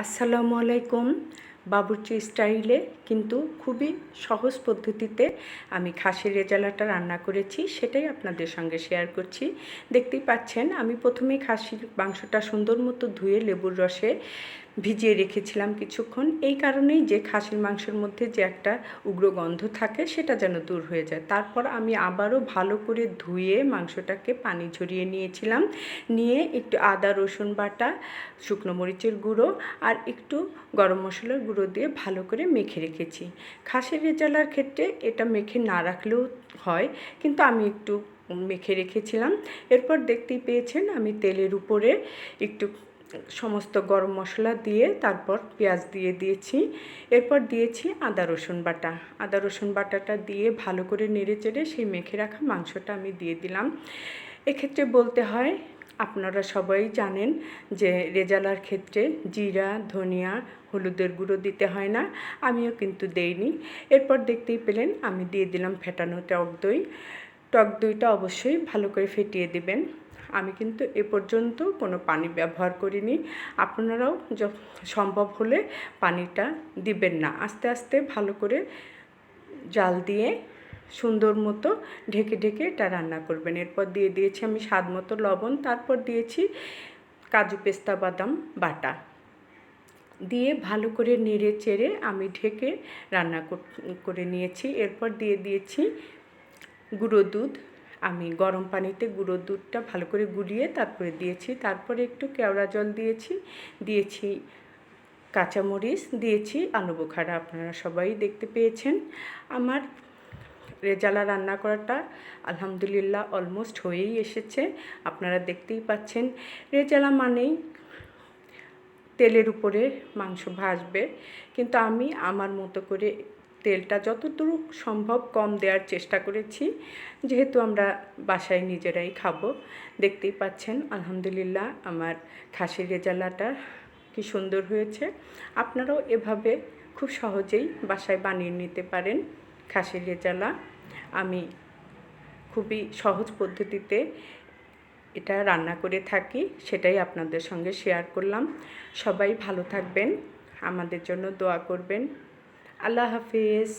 আসসালামু আলাইকুম। বাবুর্চি স্টাইলে কিন্তু খুবই সহজ পদ্ধতিতে আমি খাসির রেজালাটা রান্না করেছি, সেটাই আপনাদের সঙ্গে শেয়ার করছি। দেখতেই পাচ্ছেন আমি প্রথমেই খাসির মাংসটা সুন্দর মতো ধুয়ে লেবুর রসে ভিজিয়ে রেখেছিলাম কিছুক্ষণ। এই কারণেই যে খাসির মাংসের মধ্যে যে একটা উগ্র গন্ধ থাকে সেটা যেন দূর হয়ে যায়। তারপর আমি আবারও ভালো করে ধুয়ে মাংসটাকে পানি ঝরিয়ে নিয়েছিলাম। নিয়ে একটু আদা রসুন বাটা, শুকনো মরিচের গুঁড়ো আর একটু গরম মশলার গুঁড়ো দিয়ে ভালো করে মেখে রেখেছি। খাসির রেজালার ক্ষেত্রে এটা মেখে না রাখলেও হয়, কিন্তু আমি একটু মেখে রেখেছিলাম। এরপর দেখতেই পেয়েছেন আমি তেলের উপরে একটু সমস্ত গরম মশলা দিয়ে তারপর পেঁয়াজ দিয়ে দিয়েছি। এরপর দিয়েছি আদা রসুন বাটা। আদা রসুন বাটাটা দিয়ে ভালো করে নেড়ে চেড়ে সেই মেখে রাখা মাংসটা আমি দিয়ে দিলাম। এক্ষেত্রে বলতে হয়, আপনারা সবাই জানেন যে রেজালার ক্ষেত্রে জিরা, ধনিয়া, হলুদের গুঁড়ো দিতে হয় না, আমিও কিন্তু দেইনি। এরপর দেখতেই পেলেন আমি দিয়ে দিলাম ফেটানো টক দই। টক দইটা অবশ্যই ভালো করে ফেটিয়ে দেবেন। আমি কিন্তু এ পর্যন্ত কোনো পানি ব্যবহার করিনি। আপনারাও সম্ভব হলে পানিটা দিবেন না। আস্তে আস্তে ভালো করে জাল দিয়ে সুন্দর মতো ঢেকে ঢেকে এটা রান্না করবেন। এরপর দিয়ে দিয়েছি আমি স্বাদ মতো লবণ, তারপর দিয়েছি কাজু পেস্তা বাদাম বাটা দিয়ে ভালো করে নেড়ে চেড়ে আমি ঢেকে রান্না করে নিয়েছি। এরপর দিয়ে দিয়েছি গুঁড়ো দুধ। আমি গরম পানিতে গুঁড়ো দুধটা ভালো করে গুলিয়ে তারপরে দিয়েছি। তারপরে একটু কেওড়া জল দিয়েছি কাঁচামরিচ, দিয়েছি আলু বোখারা। আপনারা সবাই দেখতে পেয়েছেন। আমার রেজালা রান্না করাটা আলহামদুলিল্লাহ অলমোস্ট হয়েই এসেছে। আপনারা দেখতেই পাচ্ছেন। রেজালা মানেই তেলের উপরে মাংস ভাজবে, কিন্তু আমি আমার মতো করে তেলটা যতদূর সম্ভব কম দেওয়ার চেষ্টা করেছি, যেহেতু আমরা বাসায় নিজেরাই খাবো। দেখতেই পাচ্ছেন আলহামদুলিল্লাহ আমার খাসির রেজালাটা কি সুন্দর হয়েছে। আপনারাও এভাবে খুব সহজেই বাসায় বানিয়ে নিতে পারেন খাসির রেজালা। আমি খুবই সহজ পদ্ধতিতে এটা রান্না করে থাকি, সেটাই আপনাদের সঙ্গে শেয়ার করলাম। সবাই ভালো থাকবেন, আমাদের জন্য দোয়া করবেন। আল্লাহ হাফিজ।